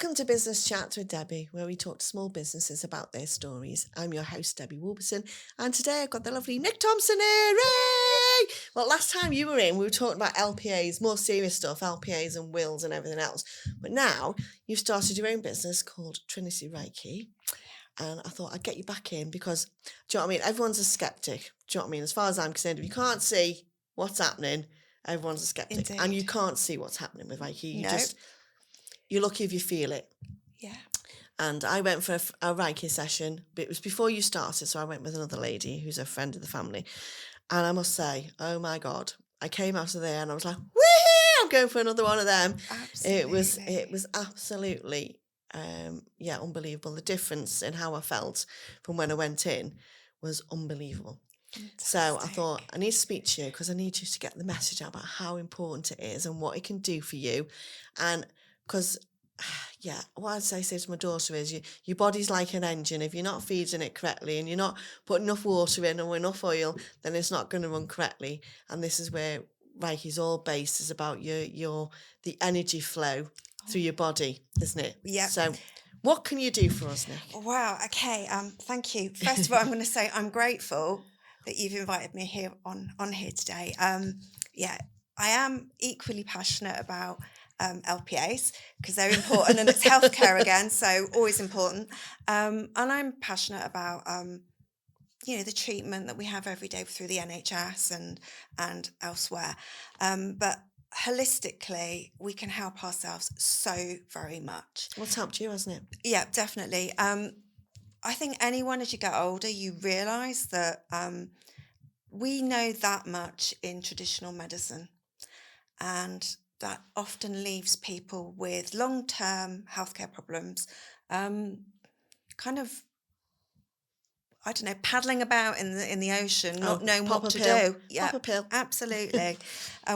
Welcome to Business Chats with Debbie, where we talk to small businesses about their stories. I'm your host, Debbie Wolberson, and today I've got the lovely Nic Thompson here. Hooray! Well, last time you were in, we were talking about LPAs, more serious stuff, LPAs and wills and everything else. But now you've started your own business called Trinity Reiki, and I thought I'd get you back in because, do you know what I mean? Everyone's a skeptic. Do you know what I mean? As far as I'm concerned, if you can't see what's happening, everyone's a skeptic. Indeed. And you can't see what's happening with Reiki. No. You're lucky if you feel it. Yeah. And I went for a Reiki session, but it was before you started, so I went with another lady who's a friend of the family. And I must say, oh my God, I came out of there and I was like, woohoo, I'm going for another one of them. Absolutely. It was absolutely, unbelievable. The difference in how I felt from when I went in was unbelievable. Fantastic. So I thought, I need to speak to you because I need you to get the message out about how important it is and what it can do for you. And because, what I say to my daughter is your body's like an engine. If you're not feeding it correctly and you're not putting enough water in or enough oil, then it's not going to run correctly. And this is where Reiki's all based, is about the energy flow through your body, isn't it? Yeah. So what can you do for us, Nic? Wow. Okay. Thank you. First of all, I'm going to say I'm grateful that you've invited me here on here today. I am equally passionate about LPAs because they're important and it's healthcare again, so always important. And I'm passionate about the treatment that we have every day through the NHS and elsewhere. But holistically, we can help ourselves so very much. What's helped you, hasn't it? Yeah, definitely. I think anyone, as you get older, you realise that we know that much in traditional medicine, and that often leaves people with long-term healthcare problems, paddling about in the ocean, not knowing what to do. Yeah, pop a pill. Absolutely,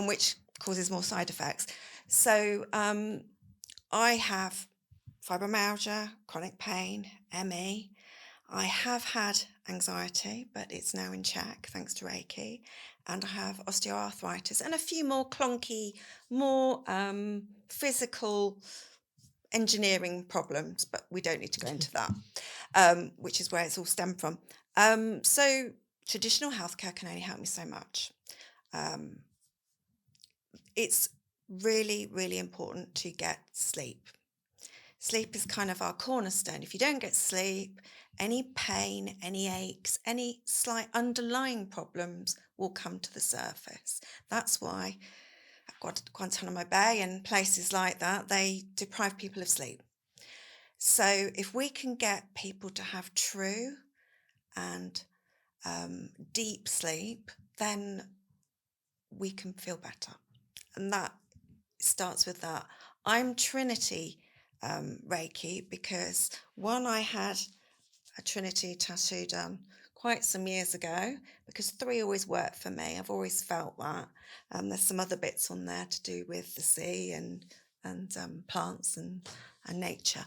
which causes more side effects. So I have fibromyalgia, chronic pain, ME. I have had anxiety, but it's now in check thanks to Reiki. And I have osteoarthritis and a few more clunky, more physical engineering problems, but we don't need to go into that, which is where it's all stemmed from. So traditional healthcare can only help me so much. It's really, really important to get sleep. Sleep is kind of our cornerstone. If you don't get sleep, any pain, any aches, any slight underlying problems will come to the surface. That's why at Guantanamo Bay and places like that, they deprive people of sleep. So if we can get people to have true and deep sleep, then we can feel better. And that starts with that. I'm Trinity Reiki because I had a Trinity tattoo done quite some years ago because 3 always worked for me. I've always felt that. There's some other bits on there to do with the sea and plants and nature.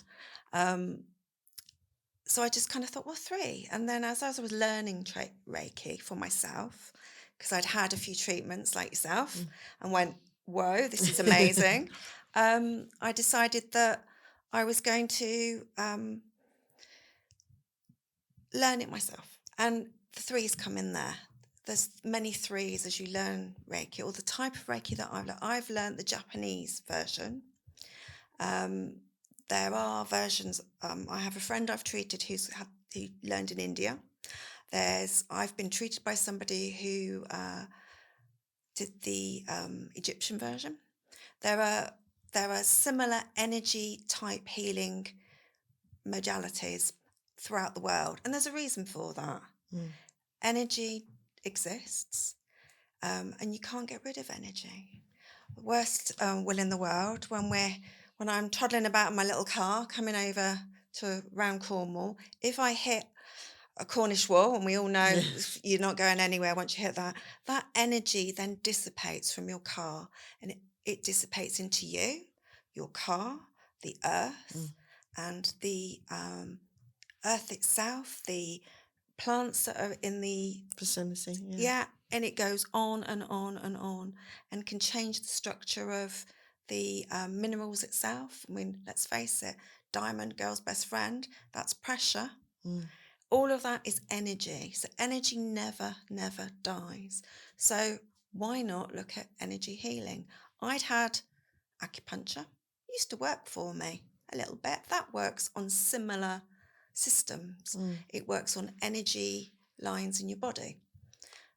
So I just kind of thought, 3. And then as I was learning Reiki for myself, because I'd had a few treatments like yourself and went, whoa, this is amazing. I decided that I was going to learn it myself. And the 3s come in there. There's many 3s as you learn Reiki, or the type of Reiki that I've learned the Japanese version. There are versions. I have a friend I've treated who learned in India. I've been treated by somebody who did the Egyptian version. There are similar energy type healing modalities throughout the world, and there's a reason for that. Energy exists, and you can't get rid of energy. The worst will in the world when I'm toddling about in my little car coming over to around Cornwall, if I hit a Cornish wall, and we all know you're not going anywhere once you hit that energy then dissipates from your car, and it dissipates into you, your car, the earth, and the earth itself, the plants that are in the vicinity. and it goes on and on and on, and can change the structure of the minerals itself. I mean, let's face it, diamond, girl's best friend, that's pressure. Mm. All of that is energy. So energy never, never dies. So why not look at energy healing? I'd had acupuncture, used to work for me a little bit. That works on similar systems. Mm. It works on energy lines in your body.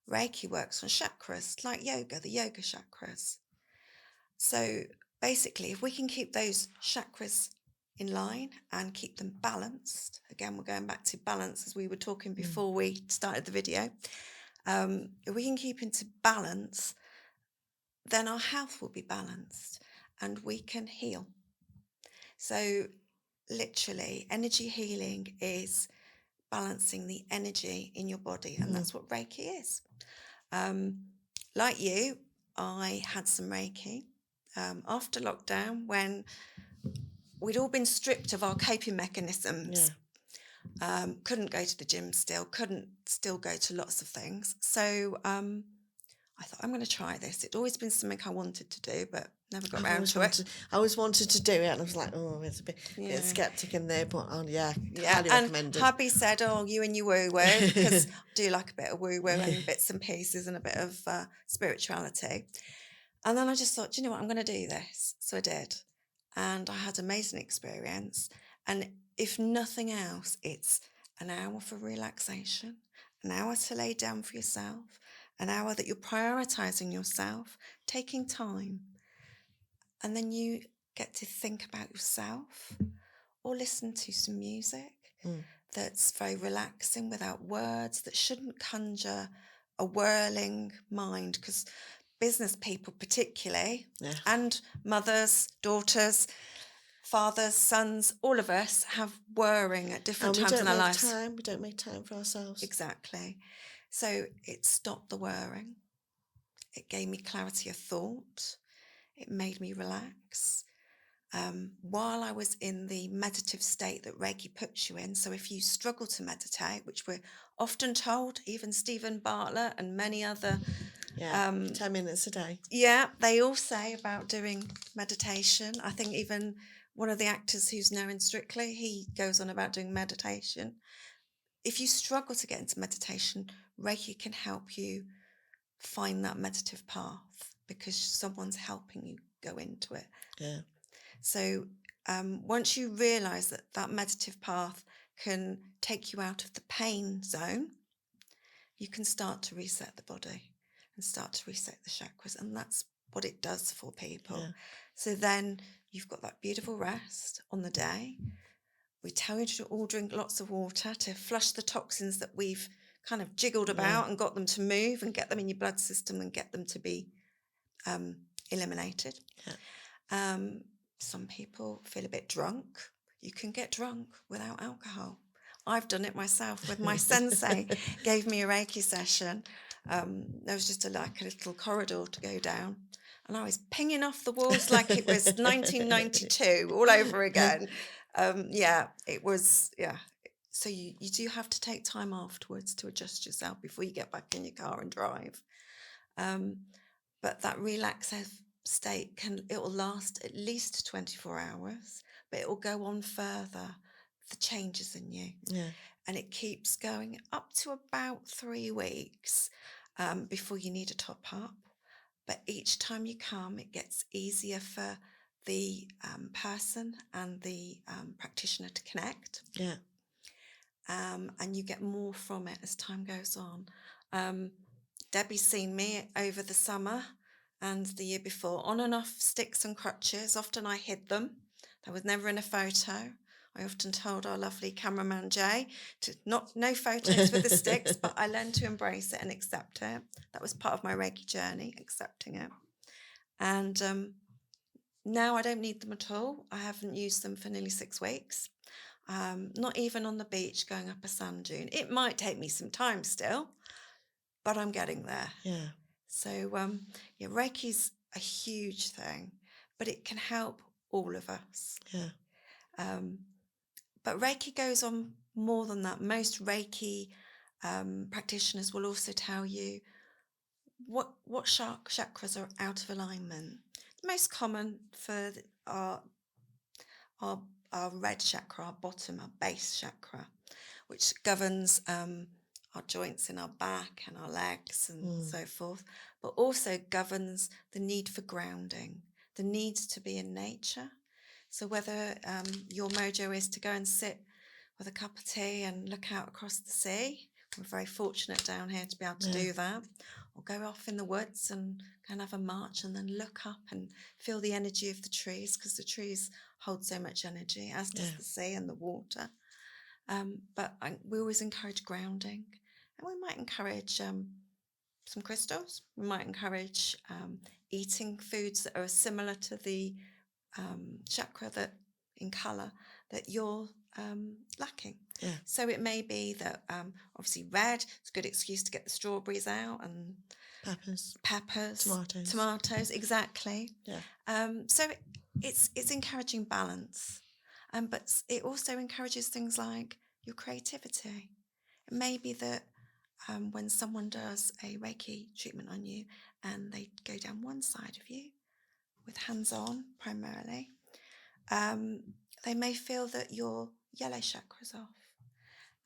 Reiki works on chakras, like yoga, the yoga chakras. So basically, if we can keep those chakras in line and keep them balanced, again, we're going back to balance as we were talking before we started the video. If we can keep into balance, then our health will be balanced and we can heal. So literally, energy healing is balancing the energy in your body, and that's what Reiki is. Like you, I had some Reiki after lockdown when we'd all been stripped of our coping mechanisms. Couldn't go to the gym still, couldn't still go to lots of things. So I thought, I'm going to try this. It'd always been something I wanted to do, but never got around to it. I always wanted to do it, and I was like, oh, there's a bit sceptic in there, but highly recommended. And hubby said, oh, you and your woo-woo, because I do like a bit of woo-woo and bits and pieces and a bit of spirituality. And then I just thought, you know what, I'm going to do this. So I did. And I had an amazing experience. And if nothing else, it's an hour for relaxation, an hour to lay down for yourself, an hour that you're prioritizing yourself, taking time. And then you get to think about yourself or listen to some music that's very relaxing without words, that shouldn't conjure a whirling mind, because business people particularly, and mothers, daughters, fathers, sons, all of us have whirring at different times in our lives. We don't make time for ourselves. Exactly. So it stopped the whirring. It gave me clarity of thought. It made me relax. While I was in the meditative state that Reiki puts you in, so if you struggle to meditate, which we're often told, even Stephen Bartlett and many other 10 minutes a day. Yeah, they all say about doing meditation. I think even one of the actors who's now in Strictly, he goes on about doing meditation. If you struggle to get into meditation, Reiki can help you find that meditative path because someone's helping you go into it. Yeah. So once you realise that that meditative path can take you out of the pain zone, you can start to reset the body and start to reset the chakras. And that's what it does for people. Yeah. So then you've got that beautiful rest on the day. We tell you to all drink lots of water to flush the toxins that we've kind of jiggled about and got them to move and get them in your blood system and get them to be eliminated. Yeah. Some people feel a bit drunk. You can get drunk without alcohol. I've done it myself with my sensei. Gave me a Reiki session. There was just a little corridor to go down. And I was pinging off the walls like it was 1992 all over again. It was. So you do have to take time afterwards to adjust yourself before you get back in your car and drive. But that relaxed state it will last at least 24 hours, but it will go on further, the changes in you. Yeah. And it keeps going up to about 3 weeks before you need a top up. But each time you come, it gets easier for the person and the practitioner to connect. Yeah. And you get more from it as time goes on. Debbie's seen me over the summer and the year before, on and off sticks and crutches. Often I hid them. There was never in a photo. I often told our lovely cameraman Jay no photos with the sticks, but I learned to embrace it and accept it. That was part of my Reiki journey, accepting it. And now I don't need them at all. I haven't used them for nearly 6 weeks. Not even on the beach going up a sand dune. It might take me some time still, but I'm getting there. Yeah. So, Reiki's a huge thing, but it can help all of us. Yeah. But Reiki goes on more than that. Most Reiki practitioners will also tell you what chakras are out of alignment. most common for our our red chakra, our bottom, our base chakra, which governs our joints in our back and our legs and Mm. so forth, but also governs the need for grounding, the need to be in nature. So whether your mojo is to go and sit with a cup of tea and look out across the sea, we're very fortunate down here to be able to Yeah. do that, or go off in the woods and go and have a march and then look up and feel the energy of the trees, because the trees hold so much energy, as does Yeah. the sea and the water. But we always encourage grounding, and we might encourage some crystals. We might encourage eating foods that are similar to the chakra that in color that you're lacking. Yeah. So it may be that obviously red is a good excuse to get the strawberries out, and Peppers, peppers, tomatoes. exactly. Yeah. So it's encouraging balance, but it also encourages things like your creativity. It may be that when someone does a Reiki treatment on you and they go down one side of you with hands-on primarily, they may feel that your yellow chakra's off,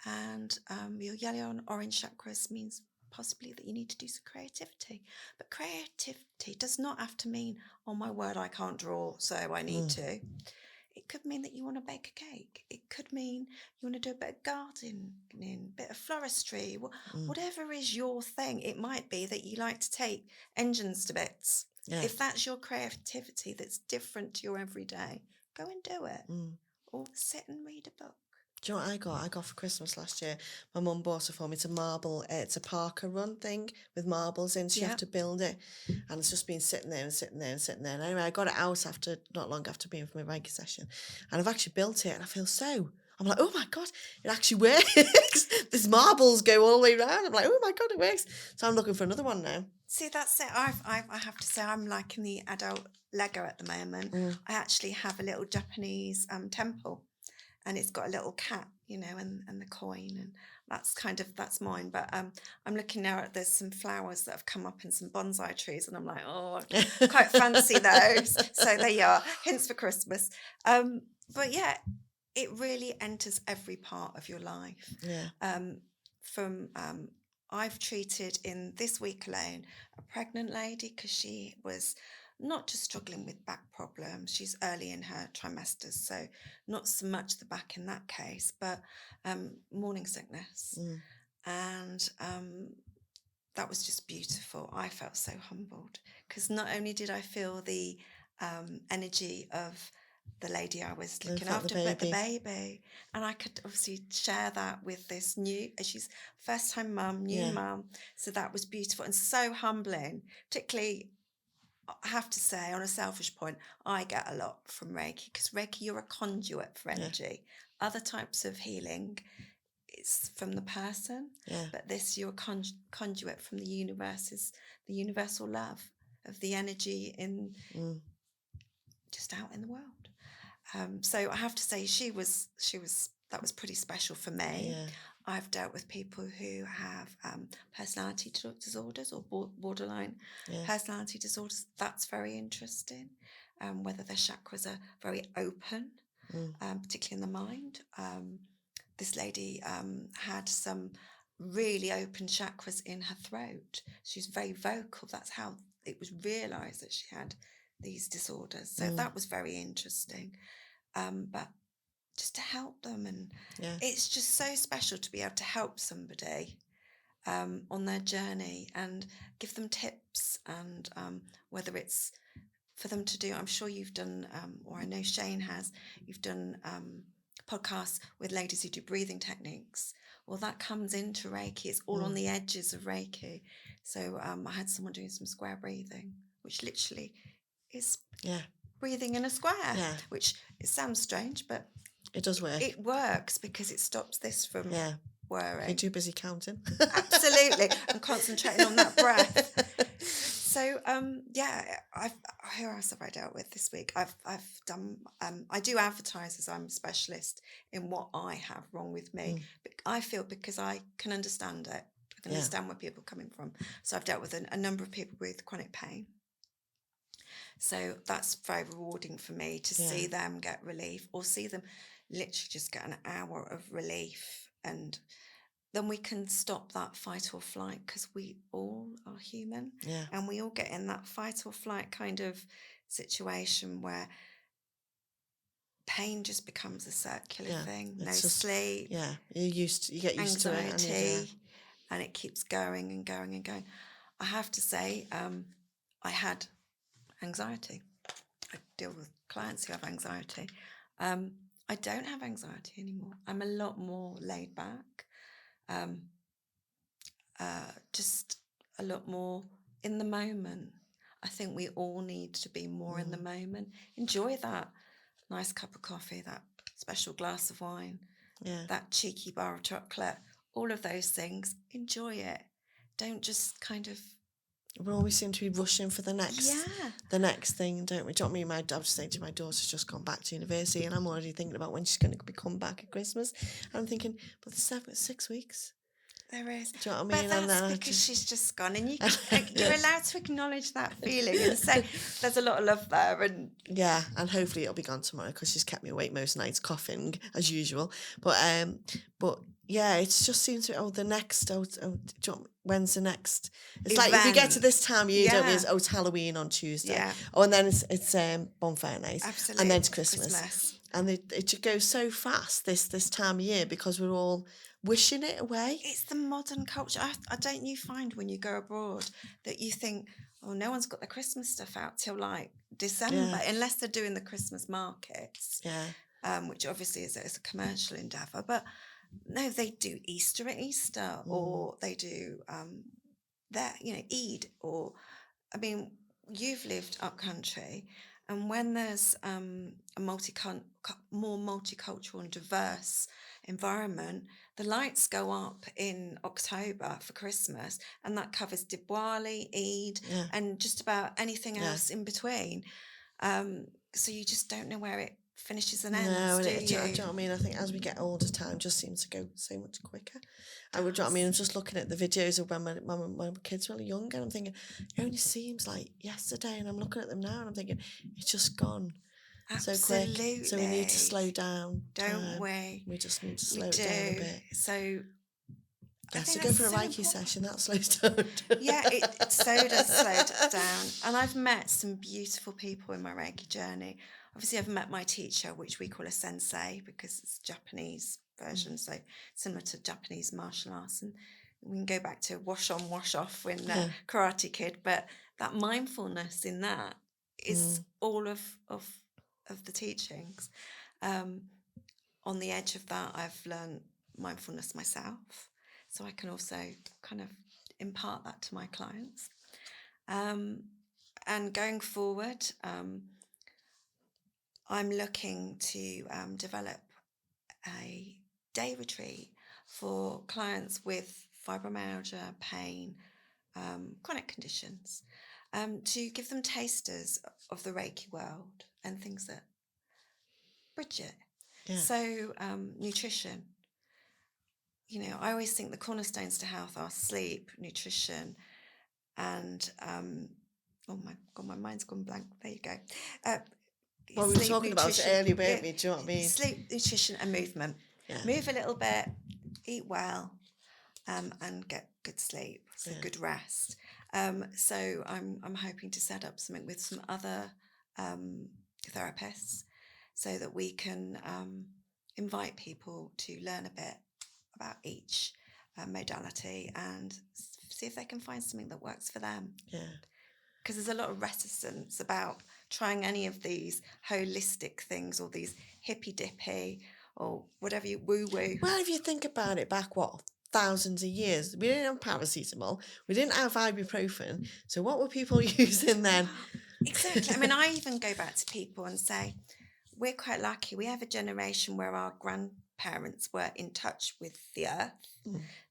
and your yellow and orange chakras means possibly that you need to do some creativity. But creativity does not have to mean, oh my word, I can't draw, so I need Mm. to. It could mean that you want to bake a cake. It could mean you want to do a bit of gardening, a bit of floristry, Mm. whatever is your thing. It might be that you like to take engines to bits. Yeah. If that's your creativity that's different to your everyday, go and do it. Mm. Or sit and read a book. Do you know what I got? I got for Christmas last year. My mum bought it for me. It's a marble. It's a Parker run thing with marbles in, so you Yeah. have to build it. And it's just been sitting there and sitting there and sitting there. And anyway, I got it out after not long after being for my Reiki session, and I've actually built it, and I feel so. I'm like, oh my god, it actually works. These marbles go all the way around. I'm like, oh my god, it works. So I'm looking for another one now. See, that's it. I have to say, I'm liking the adult Lego at the moment. Mm. I actually have a little Japanese temple, and it's got a little cat, and the coin, and that's mine. But I'm looking now at there's some flowers that have come up and some bonsai trees, and I'm like, oh, I quite fancy those. So there you are, hints for Christmas. But yeah, it really enters every part of your life. Yeah. From I've treated in this week alone a pregnant lady because she was not just struggling with back problems. She's early in her trimesters, so not so much the back in that case, but morning sickness. Mm. And that was just beautiful. I felt so humbled because not only did I feel the energy of the lady I was looking felt the after, but the baby. baby. And I could obviously share that with this she's first time mum, new Yeah. mum. So that was beautiful and so humbling. Particularly, I have to say, on a selfish point, I get a lot from Reiki because Reiki, you're a conduit for Yeah. energy. Other types of healing, it's from the person, Yeah. but this, you're a conduit from the universe, is the universal love of the energy in Mm. just out in the world. So I have to say, that was pretty special for me. Yeah. I've dealt with people who have personality disorders or borderline Yeah. personality disorders. That's very interesting. Whether their chakras are very open, Mm. particularly in the mind. This lady had some really open chakras in her throat. She's very vocal. That's how it was realised that she had these disorders. So that was very interesting. But just to help them, and Yeah. it's just so special to be able to help somebody on their journey and give them tips, and whether it's for them to do, I'm sure you've done, or I know Shane has, you've done podcasts with ladies who do breathing techniques. Well, that comes into Reiki. It's all on the edges of Reiki. So I had someone doing some square breathing, which literally is breathing in a square, which it sounds strange, but it does work. It works because it stops this from whirring. You're too busy counting. Absolutely, and concentrating on that breath. So who else have I dealt with this week? I've done. I do advertise as I'm a specialist in what I have wrong with me. But I feel because I can understand it. I can understand where people are coming from. So I've dealt with a number of people with chronic pain. So that's very rewarding for me to Yeah. see them get relief, or see them literally just get an hour of relief. And then we can stop that fight or flight, because we all are human, Yeah. and we all get in that fight or flight kind of situation where pain just becomes a circular Yeah. thing. No It's just, sleep, yeah, you get used to it, and anxiety, and it keeps going and going and going. I have to say, I had anxiety. I deal with clients who have anxiety. I don't have anxiety anymore. I'm a lot more laid back, um, just a lot more in the moment. I think we all need to be more in the moment. Enjoy that nice cup of coffee, that special glass of wine, yeah. that cheeky bar of chocolate, all of those things. Enjoy it. Don't just kind of, We always seem to be rushing for the next thing, don't we? Do you know what I mean? I was saying to my daughter's just gone back to university, and I'm already thinking about when she's going to be come back at Christmas. And I'm thinking, but there's 6 weeks. there is. Do you know what I But mean? And that's then because she's just gone, and you're allowed to acknowledge that feeling and say there's a lot of love there. And yeah, and hopefully it'll be gone tomorrow, because she's kept me awake most nights coughing as usual. But yeah, it just seems to the next do you know, when's the next? It's like if you get to event. this time of year, don't we? Yeah. It's Halloween on Tuesday. Yeah. Oh, and then it's bonfire night. Absolutely. And then it's Christmas. And it just goes so fast this time of year, because we're all wishing it away. It's the modern culture. I don't you find when you go abroad that you think, oh, no one's got their Christmas stuff out till like December, unless they're doing the Christmas markets, which obviously is a commercial endeavour. But no, they do Easter at Easter, or they do Eid, or I mean, you've lived up country, and when there's a more multicultural and diverse environment, the lights go up in October for Christmas, and that covers Diwali, Eid, and just about anything else in between. So you just don't know where it finishes and ends, No, and do do you know you? what I mean? I think as we get older, time just seems to go so much quicker. I would, do you know what I mean? I'm just looking at the videos of when my kids were really young, and I'm thinking, it only seems like yesterday, and I'm looking at them now, and I'm thinking, it's just gone so quick. So we need to slow down. Don't we? We just need to We slow it down a do. bit. So I Yeah, think so go that's for a so Reiki important. session, that slows down. Yeah, it so does slow it down. And I've met some beautiful people in my Reiki journey. Obviously, I've met my teacher, which we call a sensei because it's Japanese version, so similar to Japanese martial arts. And we can go back to wash on, wash off when Karate Kid, but that mindfulness in that is all of the teachings. On the edge of that, I've learned mindfulness myself, so I can also kind of impart that to my clients. And going forward, I'm looking to develop a day retreat for clients with fibromyalgia, pain, chronic conditions, to give them tasters of the Reiki world and things that bridge it. Yeah. So nutrition. You know, I always think the cornerstones to health are sleep, nutrition, and oh my God, my mind's gone blank. There you go. Well, we were talking about it earlier, weren't we? Do you know what I mean? Sleep, nutrition, and movement. Yeah. Move a little bit, eat well, and get good sleep, so good rest. So I'm hoping to set up something with some other therapists, so that we can invite people to learn a bit about each modality and see if they can find something that works for them. Yeah. Because there's a lot of reticence about trying any of these holistic things, or these hippy dippy, or whatever you woo woo. Well, if you think about it, back thousands of years, we didn't have paracetamol, we didn't have ibuprofen. So what were people using then? Exactly. I mean, I even go back to people and say, we're quite lucky. We have a generation where our grandparents were in touch with the earth.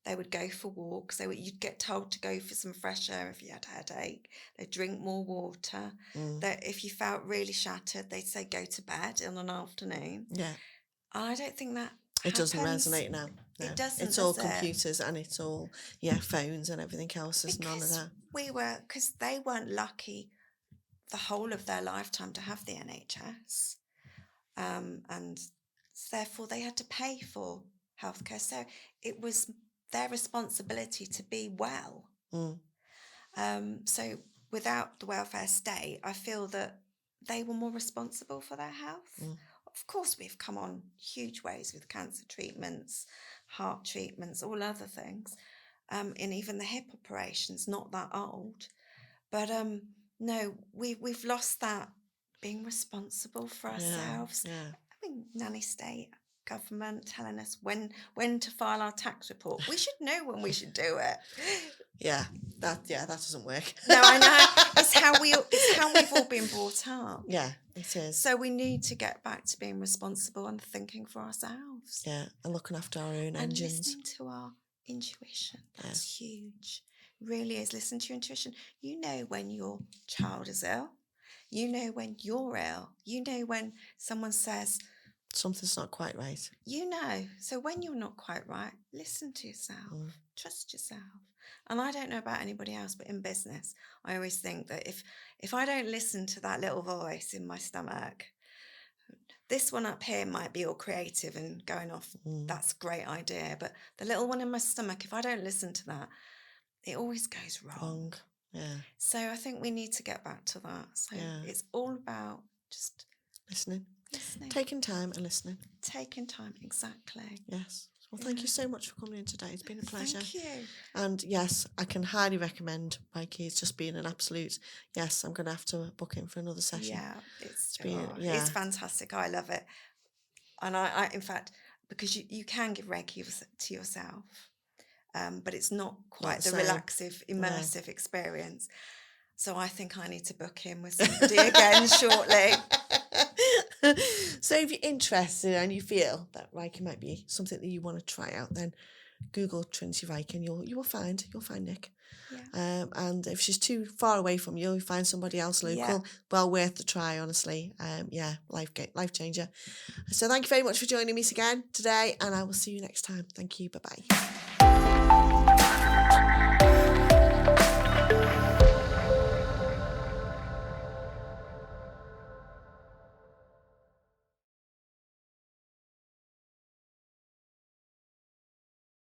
They would go for walks. You'd get told to go for some fresh air if you had a headache. They'd drink more water. That if you felt really shattered, they'd say go to bed in an afternoon. Yeah. I don't think that It doesn't resonate now. No. It doesn't. It's all computers and it's all phones and everything else. There's none of that. Because they weren't lucky the whole of their lifetime to have the NHS, and therefore they had to pay for healthcare. So it was their responsibility to be well. Mm. So without the welfare state, I feel that they were more responsible for their health. Mm. Of course, we've come on huge ways with cancer treatments, heart treatments, all other things, and even the hip operations, not that old. But no, we've lost that being responsible for Yeah, ourselves. yeah. I mean, nanny state, government telling us when to file our tax report. We should know when we should do it. That doesn't work. No, I know. It's how we've all been brought up. Yeah, it is. So we need to get back to being responsible and thinking for ourselves. Yeah, and looking after our own And engines. listening to our intuition. That's huge. Really is. Listen to your intuition. You know when your child is ill. You know when you're ill. You know when someone says, Something's not quite right. you know. So when you're not quite right, listen to yourself. Trust yourself. And I don't know about anybody else, but in business, I always think that if I don't listen to that little voice in my stomach, this one up here might be all creative and going off, that's a great idea. But the little one in my stomach, if I don't listen to that, it always goes wrong. Yeah. So I think we need to get back to that. So it's all about just listening. Taking time and listening. Taking time, exactly. Yes. Well, thank you so much for coming in today. It's been a pleasure. Thank you. And yes, I can highly recommend Reiki. It's just been an absolute, yes, I'm going to have to book in for another session. Yeah, it's fantastic. I love it. And I in fact, because you can give Reiki to yourself, but it's not quite the relaxive, immersive experience. So I think I need to book in with somebody again shortly. So if you're interested and you feel that Reiki might be something that you want to try out, then Google Trinity Reiki and you'll find Nic. Yeah. And if she's too far away from you, find somebody else local. Yeah. Well worth the try, honestly. Life changer. So thank you very much for joining me again today, and I will see you next time. Thank you. Bye-bye.